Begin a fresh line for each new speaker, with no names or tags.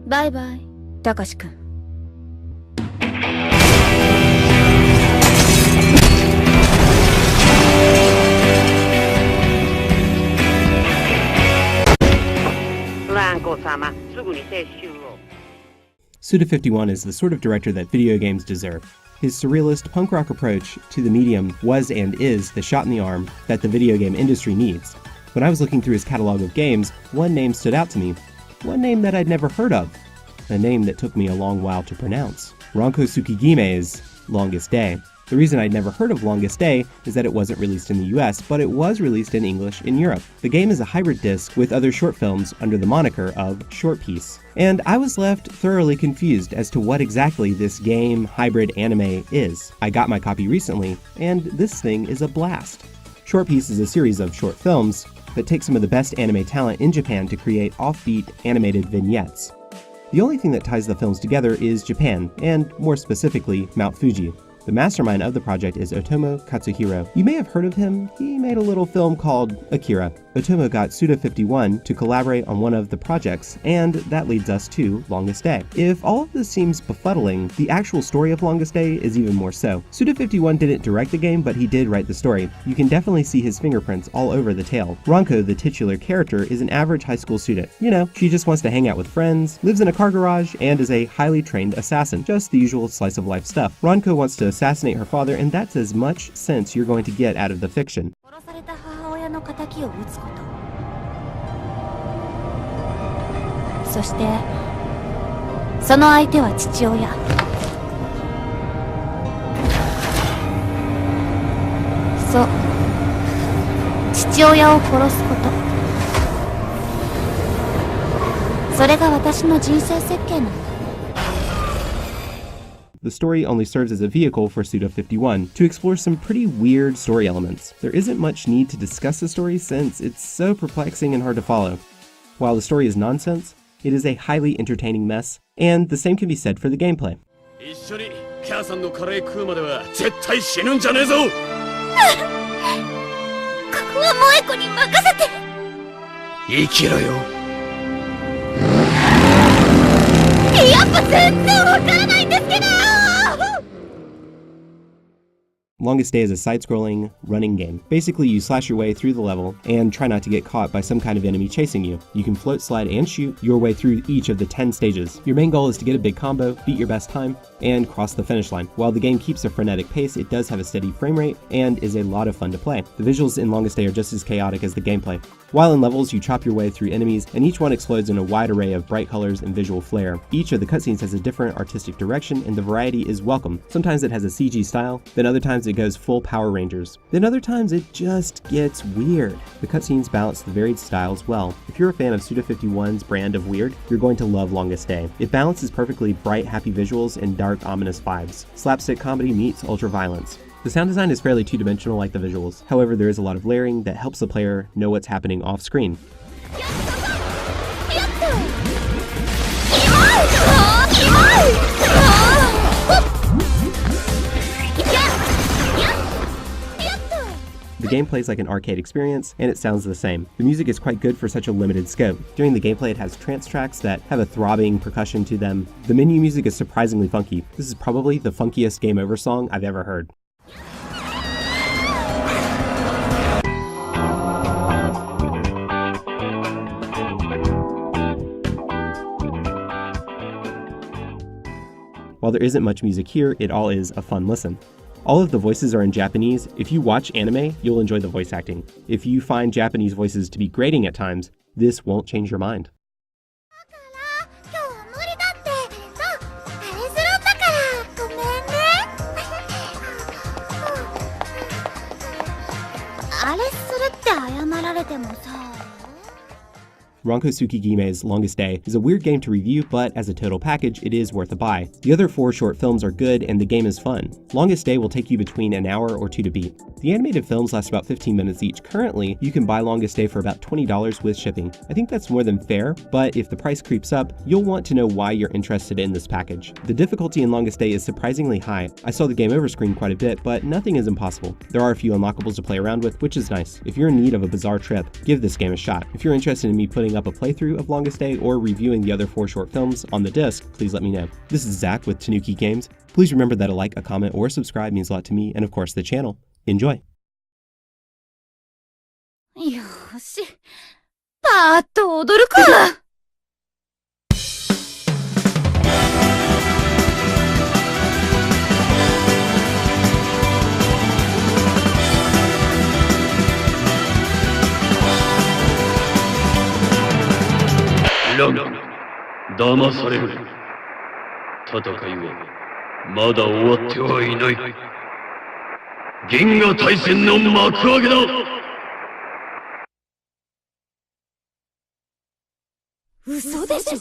バイバイ、たかしくん。
Ranko-sama, すぐに撤収を。
Suda 51 is the sort of director that video games deserve. His surrealist punk rock approach to the medium was and is the shot in the arm that the video game industry needs. When I was looking through his catalog of games, one name stood out to me. One name that I'd never heard of. A name that took me a long while to pronounce. Ranko Tsukigime's Longest Day. The reason I'd never heard of Longest Day is that it wasn't released in the US, but it was released in English in Europe. The game is a hybrid disc with other short films under the moniker of Short Piece. And I was left thoroughly confused as to what exactly this game hybrid anime is. I got my copy recently, and this thing is a blast. Short Piece is a series of short films that take some of the best anime talent in Japan to create offbeat animated vignettes. The only thing that ties the films together is Japan, and more specifically, Mount Fuji. The mastermind of the project is Otomo Katsuhiro. You may have heard of him. He made a little film called Akira. Otomo got Suda 51 to collaborate on one of the projects, and that leads us to Longest Day. If all of this seems befuddling, the actual story of Longest Day is even more so. Suda 51 didn't direct the game, but he did write the story. You can definitely see his fingerprints all over the tale. Ranko, the titular character, is an average high school student. You know, she just wants to hang out with friends, lives in a car garage, and is a highly trained assassin. Just the usual slice of life stuff. Ranko wants to assassinate her father, and that's as much sense you're going to get out of the fiction.
そしてその相手は父親。そう、父親を殺すこと。それが私の人生設計なんだ。
The story only serves as a vehicle for Suda 51 to explore some pretty weird story elements. There isn't much need to discuss the story since it's so perplexing and hard to follow. While the story is nonsense, it is a highly entertaining mess, and the same can be said for the gameplay.
一緒にキャーさんのカレー食うまでは絶対死ぬんじゃねえぞ。こ
こは萌子に任せて。
生きろよ。
やっぱ全然わからないんですけど。
Longest Day is a side-scrolling, running game. Basically, you slash your way through the level and try not to get caught by some kind of enemy chasing you. You can float, slide, and shoot your way through each of the 10 stages. Your main goal is to get a big combo, beat your best time, and cross the finish line. While the game keeps a frenetic pace, it does have a steady frame rate and is a lot of fun to play. The visuals in Longest Day are just as chaotic as the gameplay. While in levels, you chop your way through enemies, and each one explodes in a wide array of bright colors and visual flair. Each of the cutscenes has a different artistic direction, and the variety is welcome. Sometimes it has a CG style, then other times it goes full Power Rangers. Then other times it just gets weird. The cutscenes balance the varied styles well. If you're a fan of Suda 51's brand of weird, you're going to love Longest Day. It balances perfectly bright, happy visuals and dark, ominous vibes. Slapstick comedy meets ultra-violence. The sound design is fairly two-dimensional like the visuals. However, there is a lot of layering that helps the player know what's happening off-screen. The game plays like an arcade experience, and it sounds the same. The music is quite good for such a limited scope. During the gameplay, it has trance tracks that have a throbbing percussion to them. The menu music is surprisingly funky. This is probably the funkiest game over song I've ever heard. While there isn't much music here, it all is a fun listen. All of the voices are in Japanese. If you watch anime, you'll enjoy the voice acting. If you find Japanese voices to be grating at times, this won't change your mind. Ranko Tsukigime's Longest Day is a weird game to review, but as a total package, it is worth a buy. The other 4 short films are good and the game is fun. Longest Day will take you between an hour or 2 to beat. The animated films last about 15 minutes each. Currently, you can buy Longest Day for about $20 with shipping. I think that's more than fair, but if the price creeps up, you'll want to know why you're interested in this package. The difficulty in Longest Day is surprisingly high. I saw the game over screen quite a bit, but nothing is impossible. There are a few unlockables to play around with, which is nice. If you're in need of a bizarre trip, give this game a shot. If you're interested in me putting setting up a playthrough of Longest Day or reviewing the other 4 short films on the disc, please let me know. This is Zach with Tanuki Games. Please remember that a like, a comment, or subscribe means a lot to me and of course the channel. Enjoy!
よーし、パーッと踊るか。
ラン、騙される。戦いはまだ終わってはいない。銀河大戦の幕開けだ。
嘘でしょ。